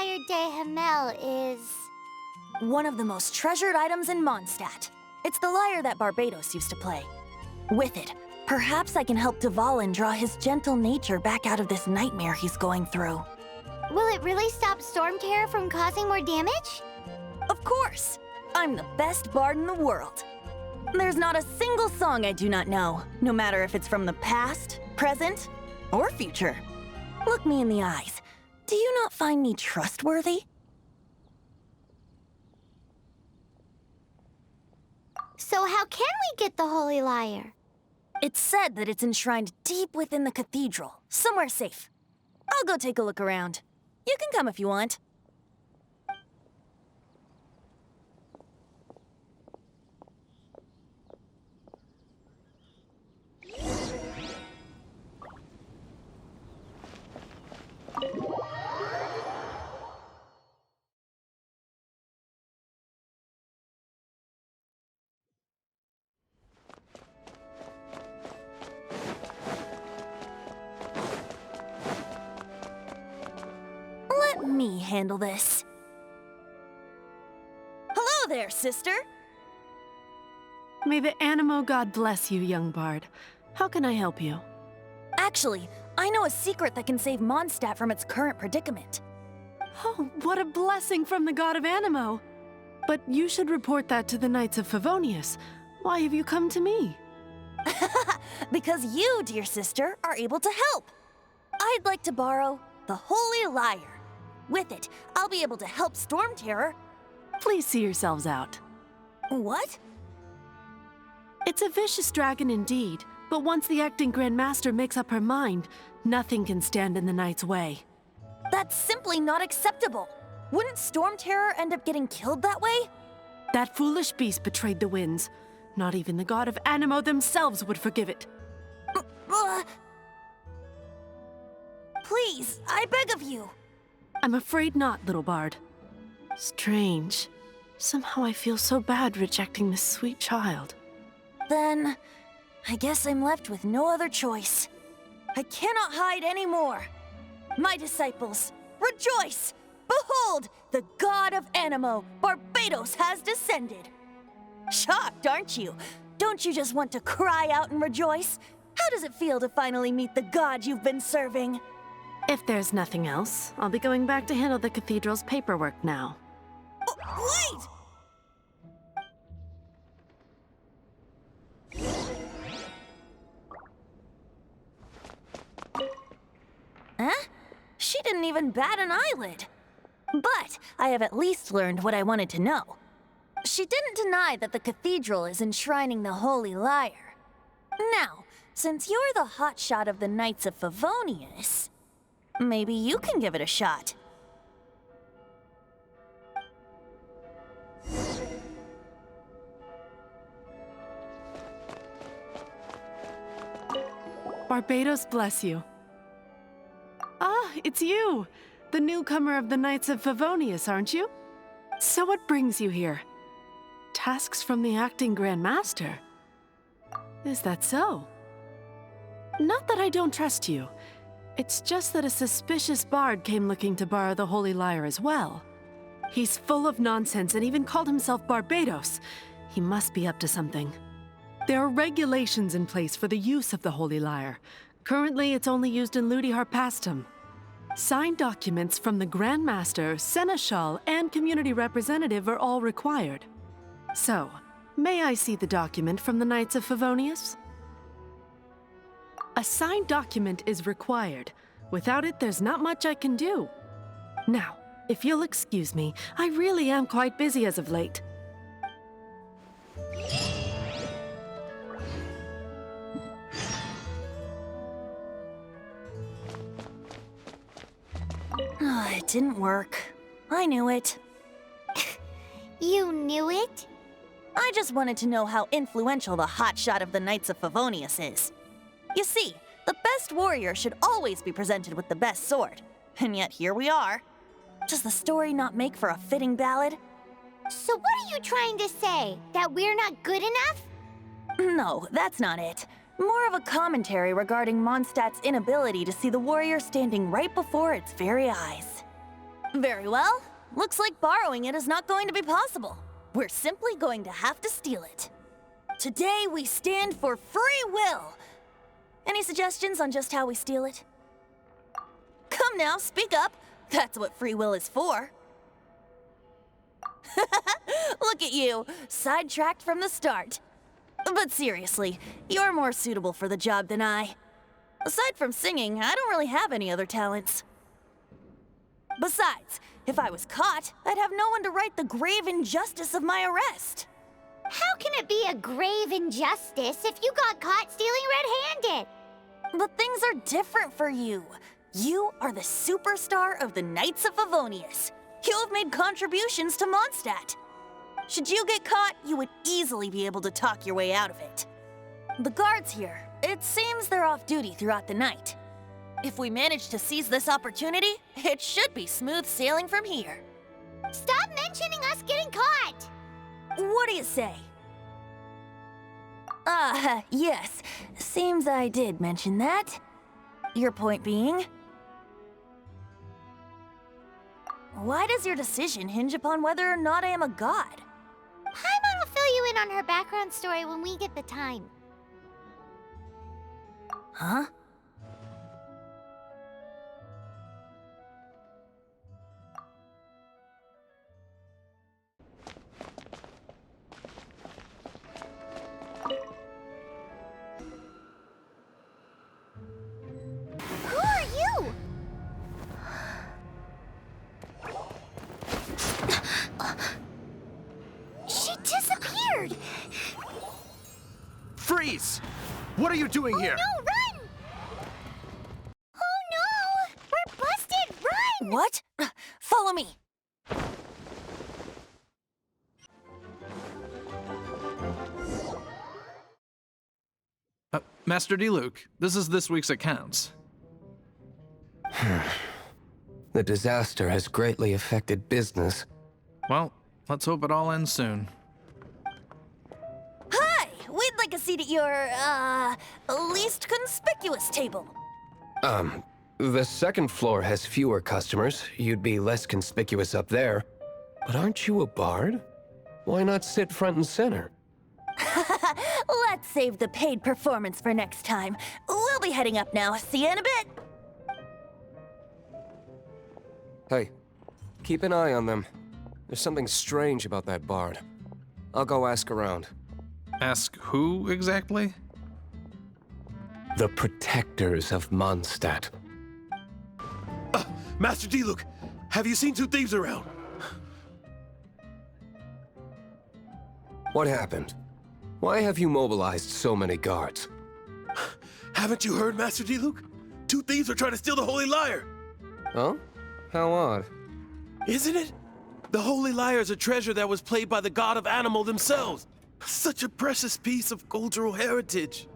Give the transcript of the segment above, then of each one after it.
Lyre de Hamel is... one of the most treasured items in Mondstadt. It's the lyre that Barbados used to play. With it, perhaps I can help Dvalin draw his gentle nature back out of this nightmare he's going through. Will it really stop Storm Terror from causing more damage? Of course! I'm the best bard in the world. There's not a single song I do not know, no matter if it's from the past, present, or future. Look me in the eyes. Do you not find me trustworthy? So how can we get the Holy Lyre? It's said that it's enshrined deep within the cathedral, somewhere safe. I'll go take a look around. You can come if you want. Let me handle this. Hello there, sister! May the Animo God bless you, young bard. How can I help you? Actually, I know a secret that can save Mondstadt from its current predicament. Oh, what a blessing from the god of Animo! But you should report that to the Knights of Favonius. Why have you come to me? Because you, dear sister, are able to help. I'd like to borrow the Holy Lyre. With it, I'll be able to help Storm Terror. Please see yourselves out. What? It's a vicious dragon indeed, but once the acting Grand Master makes up her mind, nothing can stand in the Knight's way. That's simply not acceptable. Wouldn't Storm Terror end up getting killed that way? That foolish beast betrayed the winds. Not even the god of Animo themselves would forgive it. Please, I beg of you. I'm afraid not, little bard. Strange. Somehow I feel so bad rejecting this sweet child. Then, I guess I'm left with no other choice. I cannot hide anymore. My disciples, rejoice! Behold, the god of Animo, Barbados, has descended. Shocked, aren't you? Don't you just want to cry out and rejoice? How does it feel to finally meet the god you've been serving? If there's nothing else, I'll be going back to handle the cathedral's paperwork now. Wait! Huh? She didn't even bat an eyelid. But I have at least learned what I wanted to know. She didn't deny that the cathedral is enshrining the Holy Lyre. Now, since you're the hotshot of the Knights of Favonius, maybe you can give it a shot. Barbados bless you. Ah, it's you! The newcomer of the Knights of Favonius, aren't you? So what brings you here? Tasks from the acting Grand Master? Is that so? Not that I don't trust you. It's just that a suspicious bard came looking to borrow the Holy Lyre as well. He's full of nonsense and even called himself Barbados. He must be up to something. There are regulations in place for the use of the Holy Lyre. Currently, it's only used in Ludi Harpastum. Signed documents from the Grand Master, Seneschal, and Community Representative are all required. So, may I see the document from the Knights of Favonius? A signed document is required. Without it, there's not much I can do. Now, if you'll excuse me, I really am quite busy as of late. It didn't work. I knew it. You knew it? I just wanted to know how influential the hotshot of the Knights of Favonius is. You see, the best warrior should always be presented with the best sword. And yet here we are. Does the story not make for a fitting ballad? So what are you trying to say? That we're not good enough? No, that's not it. More of a commentary regarding Mondstadt's inability to see the warrior standing right before its very eyes. Very well. Looks like borrowing it is not going to be possible. We're simply going to have to steal it. Today we stand for free will. Any suggestions on just how we steal it? Come now, speak up. That's what free will is for. Look at you, sidetracked from the start. But seriously, you're more suitable for the job than I. Aside from singing, I don't really have any other talents. Besides, if I was caught, I'd have no one to right the grave injustice of my arrest. How can it be a grave injustice if you got caught stealing red-handed? But things are different for you. You are the superstar of the Knights of Favonius. You have made contributions to Mondstadt. Should you get caught, you would easily be able to talk your way out of it. The guards here, it seems they're off duty throughout the night. If we manage to seize this opportunity, it should be smooth sailing from here. Stop mentioning us getting caught! What do you say? Yes. Seems I did mention that. Your point being? Why does your decision hinge upon whether or not I am a god? Paimon will fill you in on her background story when we get the time. Huh? Who are you? She disappeared! Freeze! What are you doing here? No, run! Oh no! We're busted! Run! What? Follow me. Master D-Luke, this is this week's accounts. The disaster has greatly affected business. Well, let's hope it all ends soon. Hi! We'd like a seat at your, least conspicuous table. The second floor has fewer customers. You'd be less conspicuous up there. But aren't you a bard? Why not sit front and center? Let's save the paid performance for next time. We'll be heading up now. See you in a bit. Hey, keep an eye on them. There's something strange about that bard. I'll go ask around. Ask who exactly? The protectors of Mondstadt. Master D-Luke, have you seen two thieves around? What happened? Why have you mobilized so many guards? Haven't you heard, Master D-Luke? Two thieves are trying to steal the Holy Lyre. Huh? How odd. Isn't it? The Holy Lyre is a treasure that was played by the god of animal themselves. Such a precious piece of cultural heritage.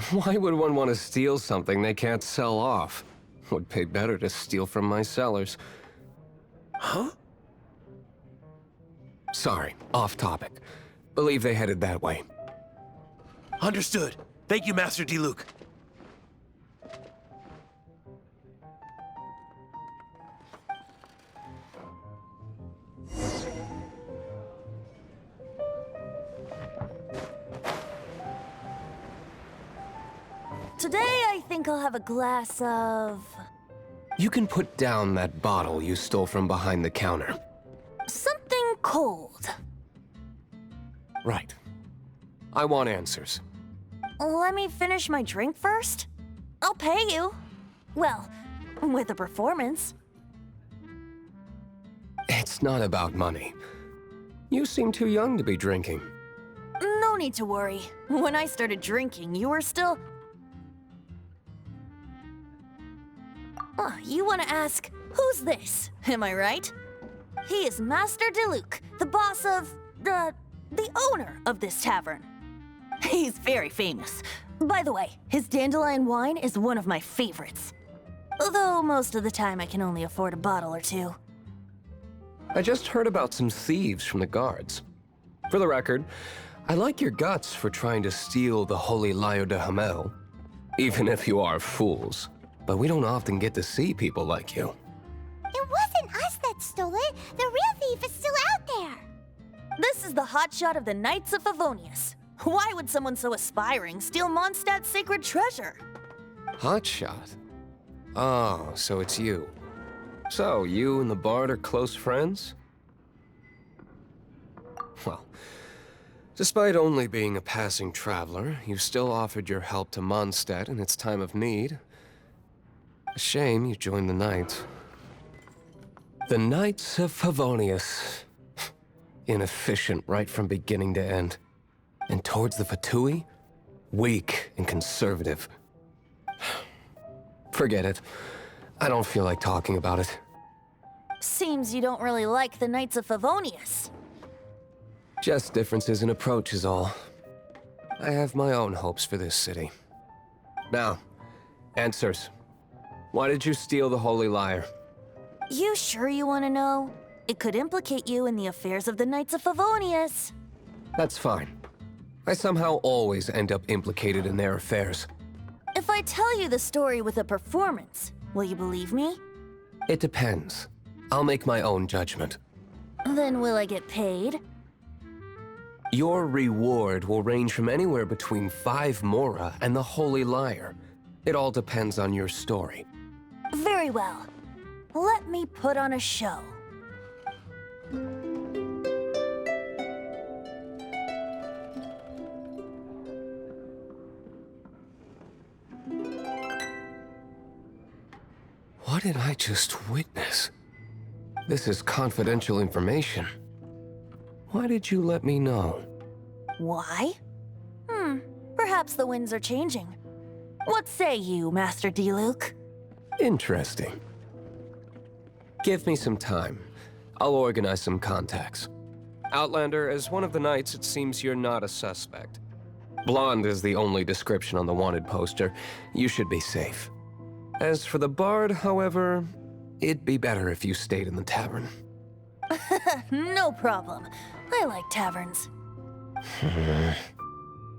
Why would one want to steal something they can't sell off? Would pay better to steal from my sellers. Huh? Sorry, off topic. Believe they headed that way. Understood. Thank you, Master D-Luke. Today, I think I'll have a glass of... You can put down that bottle you stole from behind the counter. something cold. Right. I want answers. Let me finish my drink first. I'll pay you. Well, with a performance. It's not about money. You seem too young to be drinking. No need to worry. When I started drinking, you were still... You want to ask, who's this? Am I right? He is Master D-Luke, the boss of... the owner of this tavern. He's very famous. By the way, his dandelion wine is one of my favorites. Although most of the time I can only afford a bottle or two. I just heard about some thieves from the guards. For the record, I like your guts for trying to steal the Holy Lyre de Hamel. Even if you are fools. But we don't often get to see people like you. It wasn't us that the real thief is still out there. This is the hotshot of the Knights of Favonius. Why would someone so aspiring steal Mondstadt's sacred treasure? Hotshot? Oh, so it's you. So, you and the Bard are close friends? Well, despite only being a passing traveler, you still offered your help to Mondstadt in its time of need. A shame you joined the Knights. The Knights of Favonius. Inefficient right from beginning to end. And towards the Fatui, weak and conservative. Forget it. I don't feel like talking about it. Seems you don't really like the Knights of Favonius. Just differences in approach is all. I have my own hopes for this city. Now, answers. Why did you steal the Holy Lyre? You sure you want to know? It could implicate you in the affairs of the Knights of Favonius. That's fine. I somehow always end up implicated in their affairs. If I tell you the story with a performance, will you believe me? It depends. I'll make my own judgment. Then will I get paid? Your reward will range from anywhere between 5 Mora and the Holy Lyre. It all depends on your story. Very well. Let me put on a show. What did I just witness? This is confidential information. Why did you let me know? Why? Perhaps the winds are changing. What say you, Master Diluc? Interesting. Give me some time. I'll organize some contacts. Outlander, as one of the Knights, it seems you're not a suspect. Blonde is the only description on the wanted poster. You should be safe. As for the Bard, however, it'd be better if you stayed in the tavern. No problem. I like taverns.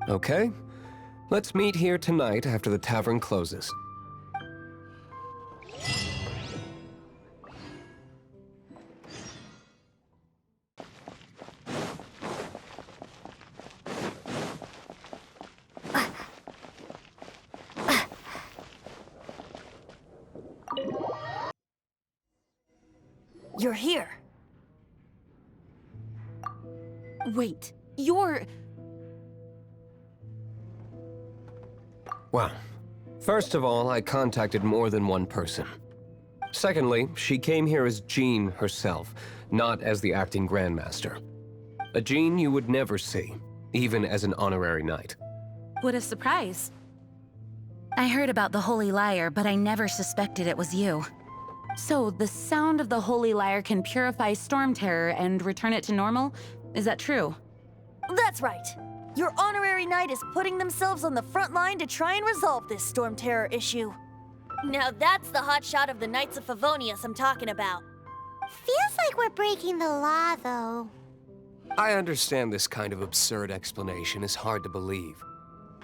Okay. Let's meet here tonight after the tavern closes. You're here. Wait, you're... Well, first of all, I contacted more than one person. Secondly, she came here as Jean herself, not as the acting Grandmaster. A Jean you would never see, even as an honorary knight. What a surprise. I heard about the Holy Lyre, but I never suspected it was you. So, the sound of the Holy Lyre can purify Storm Terror and return it to normal? Is that true? That's right. Your honorary knight is putting themselves on the front line to try and resolve this Storm Terror issue. Now that's the hotshot of the Knights of Favonius I'm talking about. Feels like we're breaking the law, though. I understand this kind of absurd explanation is hard to believe.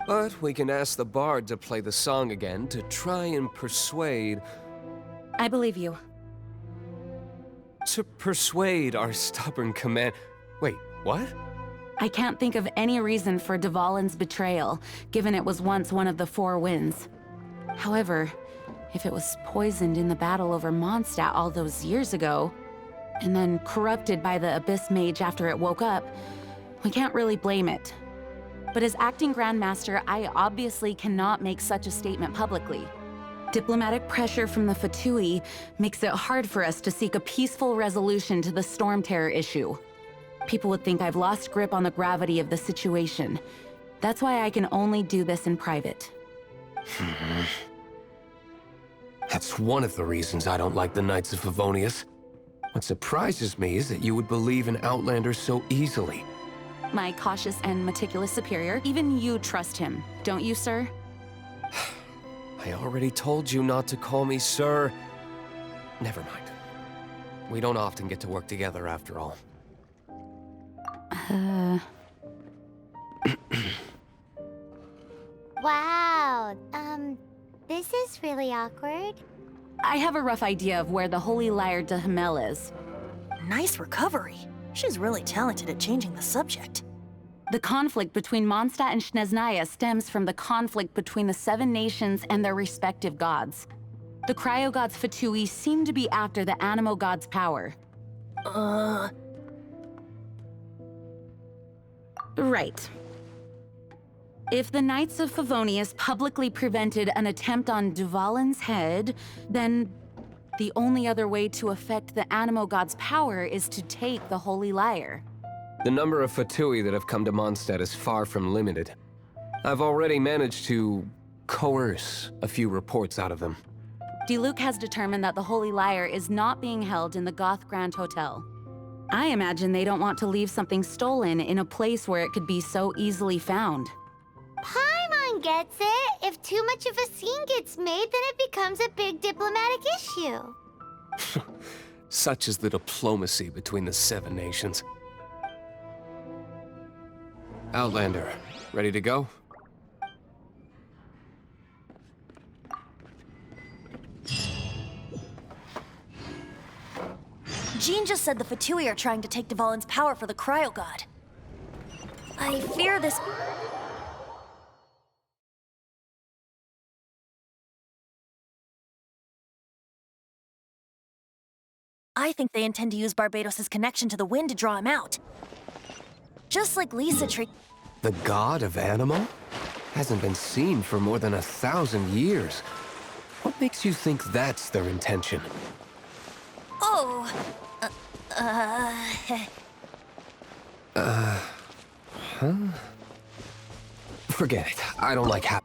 But we can ask the Bard to play the song again to try and persuade... I believe you. To persuade our stubborn command... Wait, what? I can't think of any reason for Dvalin's betrayal, given it was once one of the Four Winds. However, if it was poisoned in the battle over Mondstadt all those years ago, and then corrupted by the Abyss Mage after it woke up, we can't really blame it. But as acting Grandmaster, I obviously cannot make such a statement publicly. Diplomatic pressure from the Fatui makes it hard for us to seek a peaceful resolution to the Storm Terror issue. People would think I've lost grip on the gravity of the situation. That's why I can only do this in private. That's one of the reasons I don't like the Knights of Favonius. What surprises me is that you would believe in Outlander so easily. My cautious and meticulous superior, even you trust him, don't you, sir? I already told you not to call me sir. Never mind. We don't often get to work together after all. Wow, this is really awkward. I have a rough idea of where the Holy Lyre de Hamel is. nice recovery. She's really talented at changing the subject. The conflict between Mondstadt and Snezhnaya stems from the conflict between the 7 nations and their respective gods. The cryo gods Fatui seem to be after the Animo god's power. Right. If the Knights of Favonius publicly prevented an attempt on Dvalin's head, then the only other way to affect the Animo god's power is to take the Holy Lyre. The number of Fatui that have come to Mondstadt is far from limited. I've already managed to coerce a few reports out of them. Diluc has determined that the Holy Lyre is not being held in the Goth Grand Hotel. I imagine they don't want to leave something stolen in a place where it could be so easily found. Paimon gets it. If too much of a scene gets made, then it becomes a big diplomatic issue. Such is the diplomacy between the 7 nations. Outlander, ready to go? Jean just said the Fatui are trying to take Dvalin's power for the cryo god. I fear this... I think they intend to use Barbados' connection to the wind to draw him out. Just like Lisa The god of Animo? Hasn't been seen for more than 1,000 years. What makes you think that's their intention? Oh! Forget it. I don't like how...